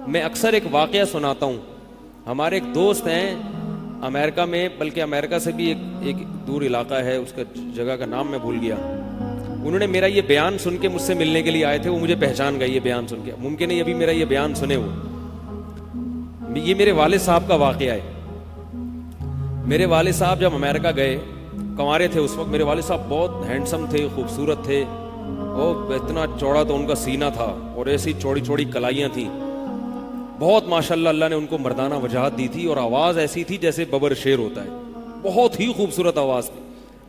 میں اکثر ایک واقعہ سناتا ہوں. ہمارے ایک دوست ہیں امریکہ میں, بلکہ امریکہ سے بھی ایک دور علاقہ ہے, اس کا جگہ کا نام میں بھول گیا. انہوں نے میرا یہ بیان سن کے مجھ سے ملنے کے لیے آئے تھے. وہ مجھے پہچان گئے یہ بیان سن کے. ممکن ہے ابھی میرا یہ بیان سنے وہ. یہ میرے والد صاحب کا واقعہ ہے. میرے والد صاحب جب امریکہ گئے, کنوارے تھے اس وقت. میرے والد صاحب بہت ہینڈسم تھے, خوبصورت تھے, اور اتنا چوڑا تو ان کا سینہ تھا, اور ایسی چوڑی چوڑی کلائیاں تھیں. بہت ماشاءاللہ اللہ نے ان کو مردانہ وجاہت دی تھی, اور آواز ایسی تھی جیسے ببر شیر ہوتا ہے. بہت ہی خوبصورت آواز تھی,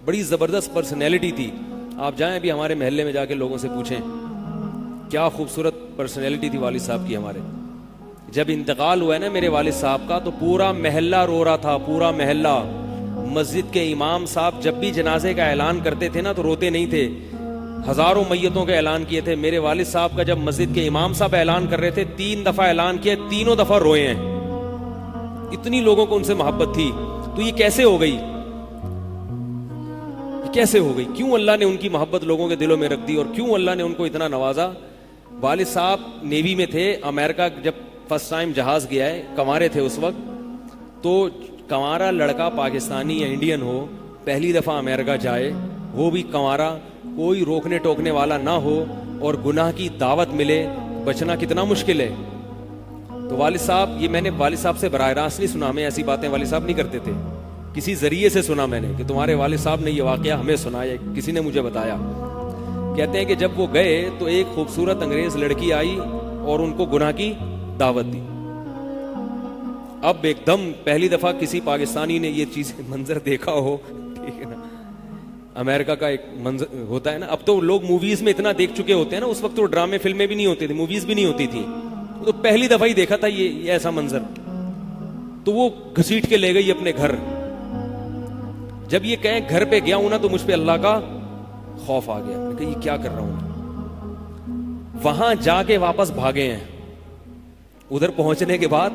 بڑی زبردست پرسنالٹی تھی. آپ جائیں ابھی ہمارے محلے میں جا کے لوگوں سے پوچھیں کیا خوبصورت پرسنالٹی تھی والد صاحب کی ہمارے. جب انتقال ہوا ہے نا میرے والد صاحب کا, تو پورا محلہ رو رہا تھا, پورا محلہ. مسجد کے امام صاحب جب بھی جنازے کا اعلان کرتے تھے نا تو روتے نہیں تھے. ہزاروں میتوں کا اعلان کیے تھے. میرے والد صاحب کا جب مسجد کے امام صاحب اعلان کر رہے تھے, 3 دفعہ اعلان کیا, تینوں دفعہ روئے ہیں. اتنی لوگوں کو ان سے محبت تھی. تو یہ کیسے ہو گئی, یہ کیسے ہو گئی؟ کیوں اللہ نے ان کی محبت لوگوں کے دلوں میں رکھ دی, اور کیوں اللہ نے ان کو اتنا نوازا؟ والد صاحب نیوی میں تھے. امریکہ جب فرسٹ ٹائم جہاز گیا ہے, کنوارے تھے اس وقت, تو کنوارا لڑکا پاکستانی یا انڈین ہو, پہلی دفعہ امریکہ جائے, وہ بھی کنوارا, کوئی روکنے ٹوکنے والا نہ ہو, اور گناہ کی دعوت ملے, بچنا کتنا مشکل ہے. تو والد صاحب, یہ میں نے والد صاحب سے براہ راست نہیں سنا, میں ایسی باتیں والد صاحب نہیں کرتے تھے, کسی ذریعے سے سنا میں نے کہ تمہارے والد صاحب نے یہ واقعہ ہمیں سنایا, کسی نے مجھے بتایا. کہتے ہیں کہ جب وہ گئے تو ایک خوبصورت انگریز لڑکی آئی اور ان کو گناہ کی دعوت دی. اب ایک دم پہلی دفعہ کسی پاکستانی نے یہ چیز منظر دیکھا ہو, ٹھیک ہے نا, امریکہ کا ایک منظر ہوتا ہے نا. اب تو لوگ موویز میں اتنا دیکھ چکے ہوتے ہیں نا, اس وقت تو ڈرامے فلمیں بھی نہیں ہوتی تھی, موویز بھی نہیں ہوتی تھی, تو پہلی دفعہ ہی دیکھا تھا یہ ایسا منظر. تو وہ گھسیٹ کے لے گئی اپنے گھر. جب یہ کہیں گھر پہ گیا ہوں نا تو مجھ پہ اللہ کا خوف آ گیا کہ یہ کیا کر رہا ہوں. وہاں جا کے واپس بھاگے ہیں. ادھر پہنچنے کے بعد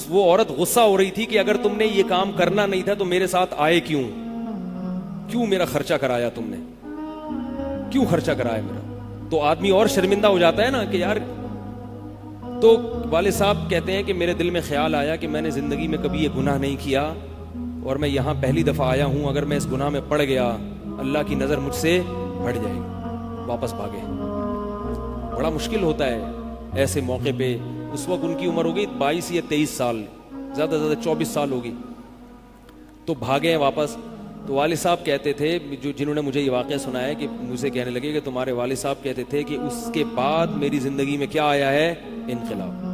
وہ عورت غصہ ہو رہی تھی کہ اگر تم نے یہ کام کرنا نہیں تھا تو میرے ساتھ آئے کیوں میرا خرچہ کرایا تم نے, کیوں خرچہ کرایا میرا. تو آدمی اور شرمندہ ہو جاتا ہے نا کہ یار. تو والد صاحب کہتے ہیں کہ میرے دل میں خیال آیا کہ میں نے زندگی میں کبھی یہ گناہ نہیں کیا, اور میں یہاں پہلی دفعہ آیا ہوں, اگر میں اس گناہ میں پڑ گیا اللہ کی نظر مجھ سے ہٹ جائے گی. واپس بھاگے. بڑا مشکل ہوتا ہے ایسے موقع پہ. اس وقت ان کی عمر ہوگی 22 یا 23 سال, زیادہ سے زیادہ 24 سال ہوگی. تو بھاگے ہیں واپس. تو والد صاحب کہتے تھے, جنہوں نے مجھے یہ واقعہ سنایا, کہ مجھے کہنے لگے کہ تمہارے والد صاحب کہتے تھے کہ اس کے بعد میری زندگی میں کیا آیا ہے, انقلاب.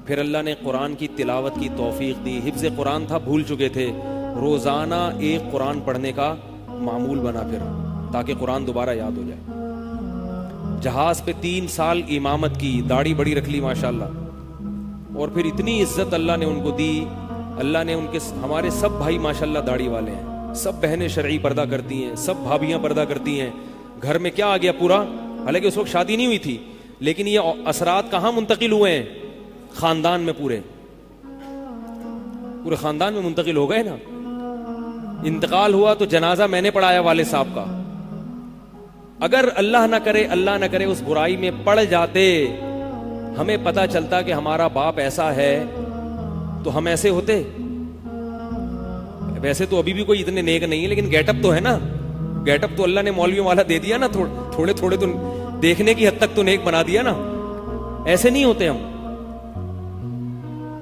پھر اللہ نے قرآن کی تلاوت کی توفیق دی. حفظ قرآن تھا, بھول چکے تھے. روزانہ ایک قرآن پڑھنے کا معمول بنا پھر, تاکہ قرآن دوبارہ یاد ہو جائے. جہاز پہ 3 سال امامت کی, داڑھی بڑی رکھ لی ماشاءاللہ. اور پھر اتنی عزت اللہ نے ان کو دی. اللہ نے ان کے, ہمارے سب بھائی ماشاءاللہ داڑھی والے ہیں, سب بہنیں شرعی پردہ کرتی ہیں, سب بھابیاں پردہ کرتی ہیں. گھر میں کیا آ گیا پورا, حالانکہ اس وقت شادی نہیں ہوئی تھی, لیکن یہ اثرات کہاں منتقل ہوئے ہیں, خاندان میں, پورے خاندان میں منتقل ہو گئے نا. انتقال ہوا تو جنازہ میں نے پڑھایا والد صاحب کا. اگر اللہ نہ کرے اس برائی میں پڑ جاتے, ہمیں پتا چلتا کہ ہمارا باپ ایسا ہے, تو ہم ایسے ہوتے. ویسے تو ابھی بھی کوئی اتنے نیک نہیں ہے, لیکن گیٹ اپ تو ہے نا. گیٹ اپ تو اللہ نے مولویوں والا دے دیا نا, تھوڑے تھوڑے تو دیکھنے کی حد تک تو نیک بنا دیا نا. ایسے نہیں ہوتے ہم.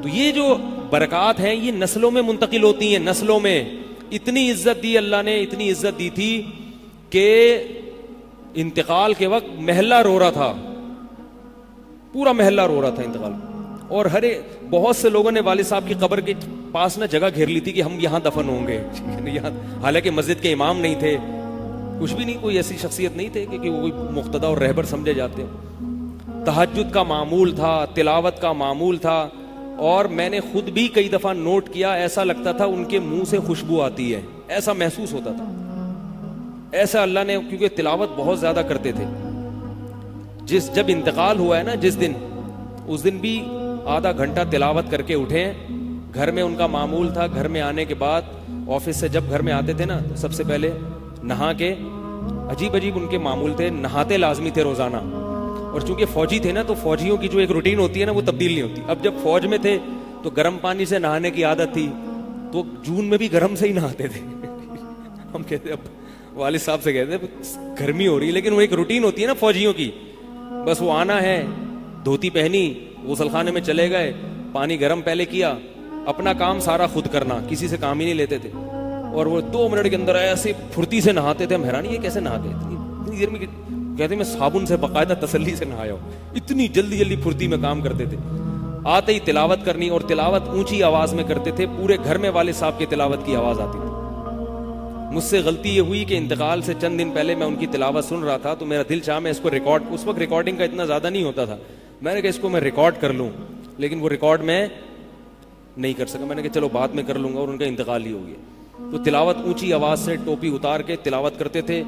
تو یہ جو برکات ہیں یہ نسلوں میں منتقل ہوتی ہیں, نسلوں میں. اتنی عزت دی اللہ نے, اتنی عزت دی تھی کہ انتقال کے وقت محلہ رو رہا تھا, پورا محلہ رو رہا تھا انتقال. اور بہت سے لوگوں نے والد صاحب کی قبر کے پاس نا جگہ گھیر لی تھی کہ ہم یہاں دفن ہوں گے. حالانکہ مسجد کے امام نہیں تھے, کچھ بھی نہیں, کوئی ایسی شخصیت نہیں تھے کہ وہ کوئی مقتدی اور رہبر سمجھے جاتے. تہجد کا معمول تھا, تلاوت کا معمول تھا. اور میں نے خود بھی کئی دفعہ نوٹ کیا, ایسا لگتا تھا ان کے منہ سے خوشبو آتی ہے, ایسا محسوس ہوتا تھا. ایسا اللہ نے, کیونکہ تلاوت بہت زیادہ کرتے تھے. جب انتقال ہوا ہے نا جس دن, اس دن بھی آدھا گھنٹہ تلاوت کر کے اٹھے. گھر میں ان کا معمول تھا, گھر میں آنے کے بعد آفس سے جب گھر میں آتے تھے نا, تو سب سے پہلے نہا کے, عجیب ان کے معمول تھے, نہاتے لازمی تھے روزانہ. اور چونکہ فوجی تھے نا تو فوجیوں کی جو ایک روٹین ہوتی ہے نا وہ تبدیل نہیں ہوتی. اب جب فوج میں تھے تو گرم پانی سے نہانے کی عادت تھی, تو جون میں بھی گرم سے ہی نہاتے تھے. ہم کہتے اب والد صاحب سے کہتے گرمی ہو رہی ہے, لیکن وہ ایک روٹین ہوتی ہے نا فوجیوں کی, بس وہ آنا ہے, دھوتی پہنی, غسل خانے میں چلے گئے, پانی گرم پہلے کیا, اپنا کام سارا خود کرنا, کسی سے کام ہی نہیں لیتے تھے, اور وہ 2 منٹ کے اندر ایسے پھرتی سے نہاتے تھے. ہم حیران یہ کیسے نہاتے اتنی دیر میں, کہتے میں صابن سے باقاعدہ تسلی سے نہایا ہوں, اتنی جلدی جلدی پھرتی میں کام کرتے تھے. آتے ہی تلاوت کرنی, اور تلاوت اونچی آواز میں کرتے تھے, پورے گھر میں والد صاحب کی تلاوت کی آواز آتی تھی. مجھ سے غلطی یہ ہوئی کہ انتقال سے چند دن پہلے میں ان کی تلاوت سن رہا تھا, تو میرا دل چاہا میں اس کو ریکارڈ, اس وقت ریکارڈنگ کا اتنا زیادہ نہیں ہوتا تھا, میں نے کہا اس کو میں ریکارڈ کر لوں, لیکن وہ ریکارڈ میں نہیں کر سکا. میں نے کہا چلو بعد میں کر لوں گا, اور ان کا انتقال ہی ہو گیا. تو تلاوت اونچی آواز سے ٹوپی اتار کے تلاوت کرتے تھے.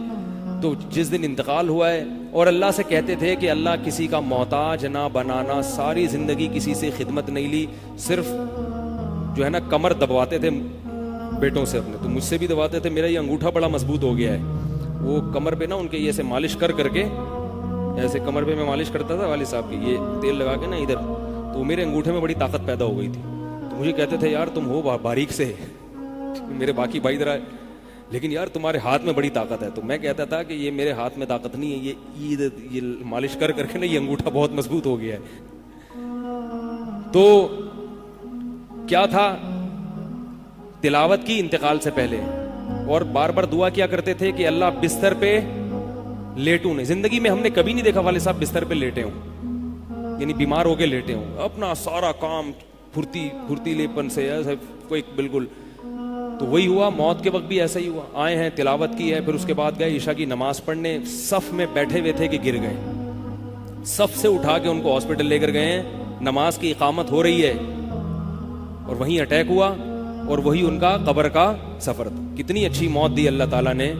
تو جس دن انتقال ہوا ہے, اور اللہ سے کہتے تھے کہ اللہ کسی کا محتاج نہ بنانا, ساری زندگی کسی سے خدمت نہیں لی, صرف جو ہے نا کمر دبواتے تھے بیٹوں سے اپنے, تو مجھ سے بھی دباتے تھے. میرا یہ انگوٹھا بڑا مضبوط ہو گیا ہے, وہ کمر پہ نا ان کے یہ سے مالش کر کے, ایسے کمر پہ میں مالش کرتا تھا والد صاحب کی, یہ تیل لگا کے نا ادھر, تو میرے انگوٹھے میں بڑی طاقت پیدا ہو گئی تھی. تو مجھے کہتے تھے یار تم ہو باریک سے, میرے باقی بھائی ذرا, لیکن یار تمہارے ہاتھ میں بڑی طاقت ہے. تو میں کہتا تھا کہ یہ میرے ہاتھ میں طاقت نہیں ہے, یہ مالش کر کے نا یہ انگوٹھا بہت مضبوط ہو گیا ہے. تو کیا تھا, تلاوت کی انتقال سے پہلے, اور بار بار دعا کیا کرتے تھے کہ اللہ بستر پہ لیٹوں نہیں. زندگی میں ہم نے کبھی نہیں دیکھا والد صاحب بستر پہ لیٹے ہوں, یعنی بیمار ہو کے لیٹے ہوں, اپنا سارا کام پھرتیلے پن سے ایسے کوئی بالکل. تو وہی ہوا, موت کے وقت بھی ایسا ہی ہوا. آئے ہیں, تلاوت کی ہے, پھر اس کے بعد گئے عشاء کی نماز پڑھنے, صف میں بیٹھے ہوئے تھے کہ گر گئے. صف سے اٹھا کے ان کو ہاسپٹل لے کر گئے ہیں, نماز کی اقامت ہو رہی ہے, اور وہیں اٹیک ہوا, اور وہی ان کا قبر کا سفر تھا. کتنی اچھی موت دی اللہ تعالیٰ نے,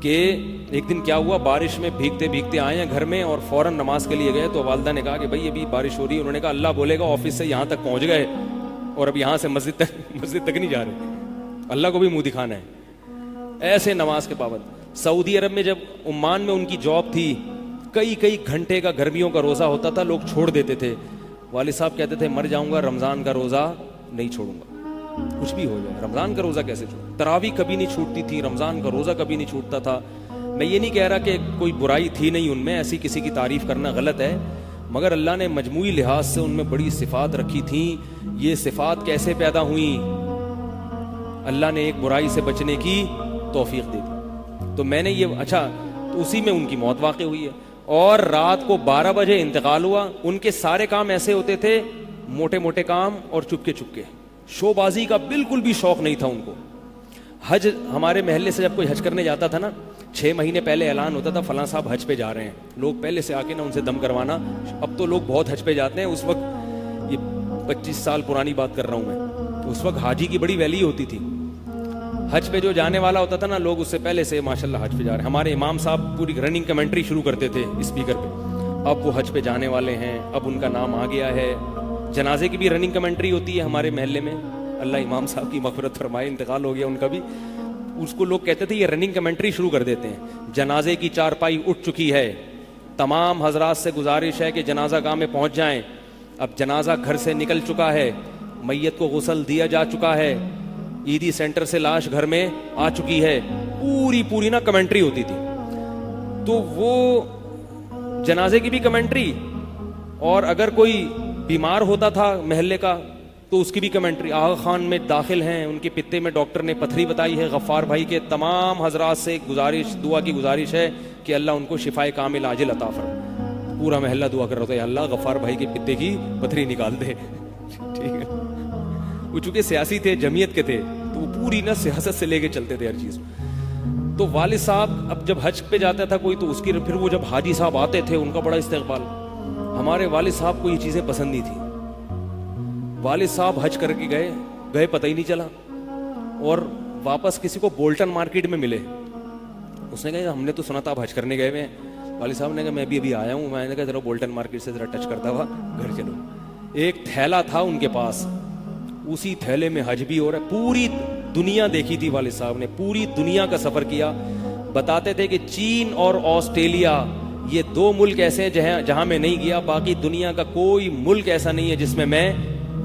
کہ ایک دن کیا ہوا, بارش میں بھیگتے بھیگتے آئے ہیں گھر میں, اور فوراً نماز کے لیے گئے. تو والدہ نے کہا کہ بھائی ابھی بارش ہو رہی ہے. انہوں نے کہا اللہ بولے گا آفس سے یہاں تک پہنچ گئے, اور اب یہاں سے مسجد تک نہیں جا رہے, اللہ کو بھی منہ دکھانا ہے. ایسے نماز کے پابند. سعودی عرب میں جب عمان میں ان کی جاب تھی, کئی گھنٹے کا گرمیوں کا روزہ ہوتا تھا, لوگ چھوڑ دیتے تھے. والد صاحب کہتے تھے مر جاؤں گا, رمضان کا روزہ نہیں چھوڑوں گا, کچھ بھی ہو جائے, رمضان کا روزہ کیسے چھوڑوں. تراویح کبھی نہیں چھوٹتی تھی, رمضان کا روزہ کبھی نہیں چھوٹتا تھا. میں یہ نہیں کہہ رہا کہ کوئی برائی تھی نہیں ان میں, ایسی کسی کی تعریف کرنا غلط ہے, مگر اللہ نے مجموعی لحاظ سے ان میں بڑی صفات رکھی تھیں. یہ صفات کیسے پیدا ہوئیں, اللہ نے ایک برائی سے بچنے کی توفیق دے دی. تو میں نے یہ اچھا, تو اسی میں ان کی موت واقع ہوئی ہے, اور رات کو 12 بجے انتقال ہوا. ان کے سارے کام ایسے ہوتے تھے, موٹے موٹے کام اور چپکے, شو بازی کا بالکل بھی شوق نہیں تھا ان کو. حج, ہمارے محلے سے جب کوئی حج کرنے جاتا تھا نا, 6 مہینے پہلے اعلان ہوتا تھا فلاں صاحب حج پہ جا رہے ہیں, لوگ پہلے سے آ کے نا ان سے دم کروانا. اب تو لوگ بہت حج پہ جاتے ہیں, اس وقت یہ 25 سال پرانی بات کر رہا ہوں میں, تو اس وقت حاجی کی بڑی ویلی ہوتی تھی. حج پہ جو جانے والا ہوتا تھا نا, لوگ اس سے پہلے سے ماشاءاللہ حج پہ جا رہے ہیں. ہمارے امام صاحب پوری رننگ کمنٹری شروع کرتے تھے اسپیکر پہ, اب وہ حج پہ جانے والے ہیں, اب ان کا نام آ گیا ہے. جنازے کی بھی رننگ کمنٹری ہوتی ہے ہمارے محلے میں, اللہ امام صاحب کی مغفرت فرمائے, انتقال ہو گیا ان کا بھی. اس کو لوگ کہتے تھے یہ رننگ کمنٹری شروع کر دیتے ہیں. جنازے کی چارپائی اٹھ چکی ہے, تمام حضرات سے گزارش ہے کہ جنازہ گاہ میں پہنچ جائیں. اب جنازہ گھر سے نکل چکا ہے, میت کو غسل دیا جا چکا ہے, عیدی سینٹر سے لاش گھر میں آ چکی ہے. پوری نا کمنٹری ہوتی تھی. تو وہ جنازے کی بھی کمنٹری, اور اگر کوئی بیمار ہوتا تھا محلے کا تو اس کی بھی کمنٹری. آغا خان میں داخل ہیں, ان کے پتے میں ڈاکٹر نے پتھری بتائی ہے. غفار بھائی کے تمام حضرات سے گزارش, دعا کی گزارش ہے کہ اللہ ان کو شفائے کامل عاجل عطا فرمائے. پورا محلہ دعا کر رہا تھا, اللہ غفار بھائی کے پتے کی پتھری نکال دے. ٹھیک ہے, وہ چونکہ سیاسی تھے, جمعیت کے تھے, تو وہ پوری نا سیاست سے لے کے چلتے تھے ہر چیز. تو والد صاحب اب جب حج پہ جاتا تھا کوئی, تو اس کی پھر وہ جب حاجی صاحب آتے تھے ان کا بڑا استقبال. ہمارے والد صاحب کو یہ چیزیں پسند نہیں تھی. والد صاحب حج کر کے گئے پتہ ہی نہیں چلا, اور واپس کسی کو بولٹن مارکیٹ میں ملے. اس نے کہا ہم نے تو سنا تھا آپ حج کرنے گئے ہوئے ہیں. والد صاحب نے کہا میں بھی ابھی آیا ہوں. میں نے کہا ذرا بولٹن مارکیٹ سے ذرا ٹچ کرتا ہوا گھر چلو. ایک تھیلا تھا ان کے پاس, اسی تھیلے میں حج بھی ہو رہا ہے. پوری دنیا دیکھی تھی والد صاحب نے, پوری دنیا کا سفر کیا. بتاتے تھے کہ چین اور آسٹریلیا یہ 2 ملک ایسے ہیں جہاں میں نہیں گیا, باقی دنیا کا کوئی ملک ایسا نہیں ہے جس میں میں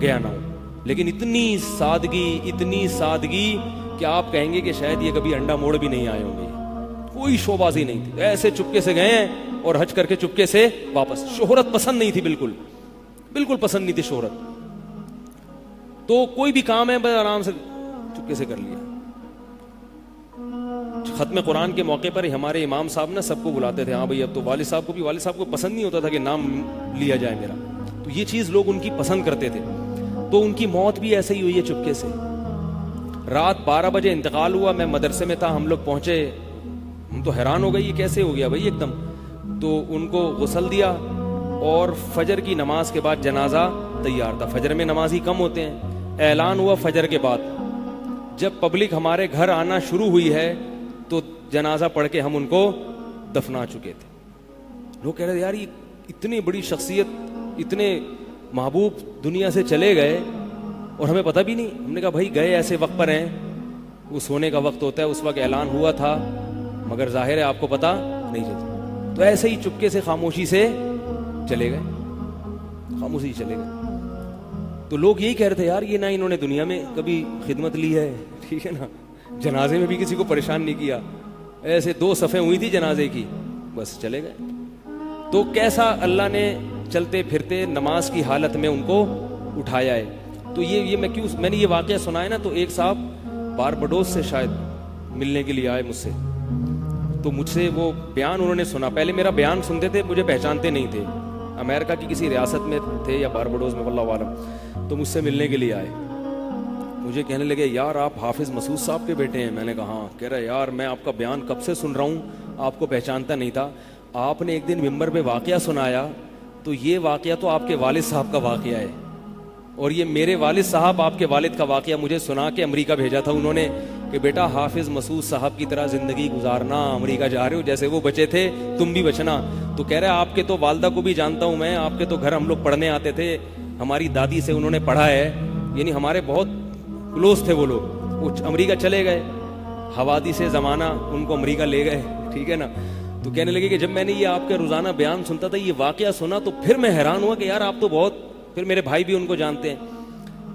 گیا نہ ہوں. لیکن اتنی سادگی کہ آپ کہیں گے کہ شاید یہ کبھی انڈا موڑ بھی نہیں آئے ہوں گے. کوئی شوبازی نہیں تھی, ایسے چپکے سے گئے ہیں اور حج کر کے چپکے سے واپس. شہرت پسند نہیں تھی, بالکل پسند نہیں تھی شہرت. تو کوئی بھی کام ہے بس آرام سے چپکے سے کر لیا. ختم قرآن کے موقع پر ہمارے امام صاحب نا سب کو بلاتے تھے. ہاں بھائی, اب تو والد صاحب کو پسند نہیں ہوتا تھا کہ نام لیا جائے میرا, تو یہ چیز لوگ ان کی پسند کرتے تھے. تو ان کی موت بھی ایسے ہی ہوئی ہے چپکے سے. رات 12 بجے انتقال ہوا, میں مدرسے میں تھا, ہم لوگ پہنچے, ہم تو حیران ہو گئے یہ کیسے ہو گیا بھائی ایک دم. تو ان کو غسل دیا اور فجر کی نماز کے بعد جنازہ تیار تھا. فجر میں نمازی کم ہوتے ہیں. اعلان ہوا فجر کے بعد. جب پبلک ہمارے گھر آنا شروع ہوئی ہے تو جنازہ پڑھ کے ہم ان کو دفنا چکے تھے. لوگ کہہ رہے تھے یار یہ اتنی بڑی شخصیت, اتنے محبوب دنیا سے چلے گئے اور ہمیں پتہ بھی نہیں. ہم نے کہا بھائی گئے ایسے وقت پر ہیں, وہ سونے کا وقت ہوتا ہے, اس وقت اعلان ہوا تھا مگر ظاہر ہے آپ کو پتہ نہیں چلتا. تو ایسے ہی چپکے سے خاموشی سے چلے گئے, خاموشی چلے گئے. تو لوگ یہی کہہ رہے تھے یار یہ نہ انہوں نے دنیا میں کبھی خدمت لی ہے, ٹھیک ہے نا, جنازے میں بھی کسی کو پریشان نہیں کیا, ایسے 2 صفیں ہوئی تھی جنازے کی, بس چلے گئے. تو کیسا اللہ نے چلتے پھرتے نماز کی حالت میں ان کو اٹھایا ہے. تو یہ میں نے یہ واقعہ سنا ہے نا, تو ایک صاحب باربڈوس سے شاید ملنے کے لیے آئے مجھ سے. تو مجھ سے وہ بیان انہوں نے سنا, پہلے میرا بیان سنتے تھے, مجھے پہچانتے نہیں تھے, امریکہ کی کسی ریاست میں تھے یا باربڈوس میں واللہ عالم. تو مجھ سے ملنے کے لیے آئے, مجھے کہنے لگے یار آپ حافظ مسعود صاحب کے بیٹے ہیں. میں نے کہا ہاں. کہہ رہا یار میں آپ کا بیان کب سے سن رہا ہوں, آپ کو پہچانتا نہیں تھا. آپ نے ایک دن ممبر پہ واقعہ سنایا, تو یہ واقعہ تو آپ کے والد صاحب کا واقعہ ہے, اور یہ میرے والد صاحب آپ کے والد کا واقعہ مجھے سنا کے امریکہ بھیجا تھا انہوں نے کہ بیٹا حافظ مسعود صاحب کی طرح زندگی گزارنا, امریکہ جا رہے ہو جیسے وہ بچے تھے تم بھی بچنا. تو کہہ رہا آپ کے تو والدہ کو بھی جانتا ہوں میں, آپ کے تو گھر ہم لوگ پڑھنے آتے تھے, ہماری دادی سے انہوں نے پڑھا ہے, یعنی ہمارے بہت کلوز تھے وہ لوگ. وہ امریکہ چلے گئے, حوادث سے زمانہ ان کو امریکہ لے گئے, ٹھیک ہے نا. تو کہنے لگے کہ جب میں نے یہ آپ کے روزانہ بیان سنتا تھا, یہ واقعہ سنا, تو پھر میں حیران ہوا کہ یار آپ تو بہت, پھر میرے بھائی بھی ان کو جانتے ہیں.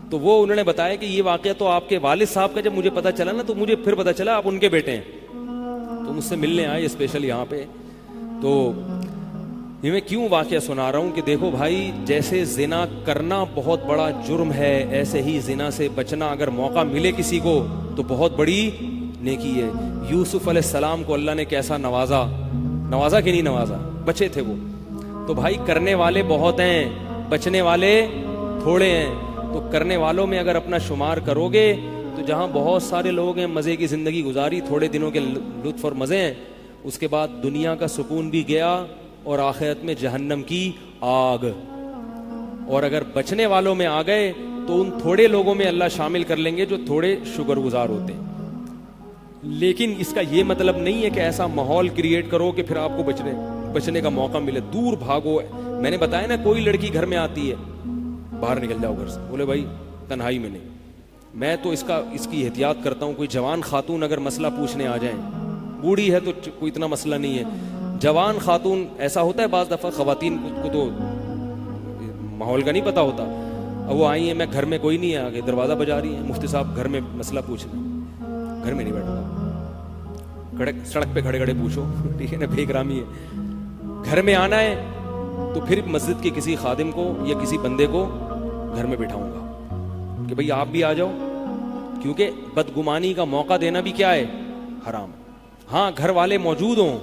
تو وہ انہوں نے بتایا کہ یہ واقعہ تو آپ کے والد صاحب کا جب مجھے پتا چلا نا, تو مجھے پھر پتا چلا آپ ان کے بیٹے ہیں. تو مجھ سے ملنے آئے اسپیشل یہاں پہ. تو یہ میں کیوں واقعہ سنا رہا ہوں کہ دیکھو بھائی, جیسے زنا کرنا بہت بڑا جرم ہے, ایسے ہی زنا سے بچنا اگر موقع ملے کسی کو تو بہت بڑی نیکی ہے. یوسف علیہ السلام کو اللہ نے کیسا نوازا کہ نہیں نوازا, بچے تھے وہ. تو بھائی کرنے والے بہت ہیں, بچنے والے تھوڑے ہیں. تو کرنے والوں میں اگر اپنا شمار کرو گے تو جہاں بہت سارے لوگ ہیں مزے کی زندگی گزاری, تھوڑے دنوں کے لطف اور مزے ہیں, اس کے بعد دنیا کا سکون بھی گیا اور آخرت میں جہنم کی آگ. اور اگر بچنے والوں میں آ گئے تو ان تھوڑے لوگوں میں اللہ شامل کر لیں گے جو تھوڑے شکر گزار ہوتے ہیں. لیکن اس کا یہ مطلب نہیں ہے کہ ایسا ماحول کریٹ کرو کہ پھر آپ کو بچنے کا موقع ملے. دور بھاگو. میں نے بتایا نا, کوئی لڑکی گھر میں آتی ہے, باہر نکل جاؤ گھر سے, بولے بھائی تنہائی میں نہیں. میں تو اس کی احتیاط کرتا ہوں. کوئی جوان خاتون اگر مسئلہ پوچھنے آ جائیں, بوڑھی ہے تو کوئی اتنا مسئلہ نہیں ہے, جوان خاتون ایسا ہوتا ہے بعض دفعہ خواتین کو تو ماحول کا نہیں پتا ہوتا. اب وہ آئی ہیں, میں گھر میں کوئی نہیں ہے, آگے دروازہ بجا رہی ہیں, مفتی صاحب گھر میں مسئلہ پوچھنا. گھر میں نہیں بیٹھا, سڑک پہ کھڑے کھڑے پوچھو, ٹھیک ہے نا, بے اکرامی ہے. گھر میں آنا ہے تو پھر مسجد کے کسی خادم کو یا کسی بندے کو گھر میں بٹھاؤں گا کہ بھئی آپ بھی آ جاؤ, کیونکہ بدگمانی کا موقع دینا بھی کیا ہے, حرام. ہاں گھر والے موجود ہوں,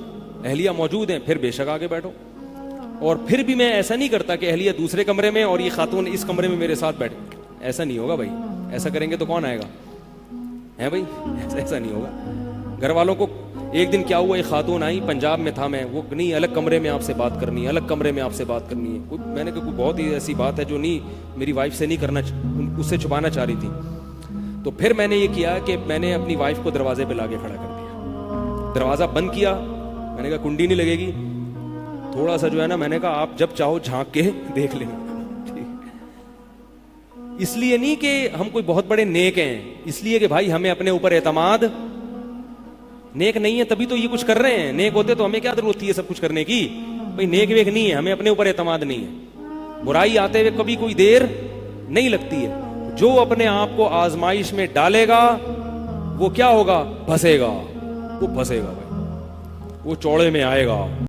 اہلیہ موجود ہیں, پھر بے شک آگے بیٹھو. اور پھر بھی میں ایسا نہیں کرتا کہ اہلیہ دوسرے کمرے میں اور یہ خاتون اس کمرے میں میرے ساتھ بیٹھے, ایسا نہیں ہوگا بھائی. ایسا کریں گے تو کون آئے گا, ہے بھائی, ایسا نہیں ہوگا. گھر والوں کو ایک دن کیا ہوا, ایک خاتون آئی, پنجاب میں تھا میں, وہ نہیں الگ کمرے میں آپ سے بات کرنی ہے, الگ کمرے میں آپ سے بات کرنی ہے. میں نے کہا کوئی بہت ہی ایسی بات ہے جو نہیں میری وائف سے نہیں کرنا, اس سے چھپانا چاہ رہی تھی. تو پھر میں نے یہ کیا کہ میں نے اپنی وائف کو دروازے پہ لا کے کھڑا کر دیا, دروازہ بند کیا. میں نے کہا کنڈی نہیں لگے گی, تھوڑا سا جو ہے نا, میں نے کہا آپ جب چاہو جھانک کے دیکھ لیں. اس لیے نہیں کہ ہم کوئی بہت بڑے نیک ہیں, اس لیے کہ بھائی ہمیں اپنے اوپر اعتماد نیک نہیں ہے تبھی تو یہ کچھ کر رہے ہیں. نیک ہوتے تو ہمیں کیا ضرورت تھی یہ سب کچھ کرنے کی؟ بھائی نیک ویک نہیں ہے, ہمیں اپنے اوپر اعتماد نہیں ہے. برائی آتے ہوئے کبھی کوئی دیر نہیں لگتی ہے. جو اپنے آپ کو آزمائش میں ڈالے گا وہ کیا ہوگا؟ پھنسے گا. وہ پھنسے گا بھائی, وہ چوڑے میں آئے گا.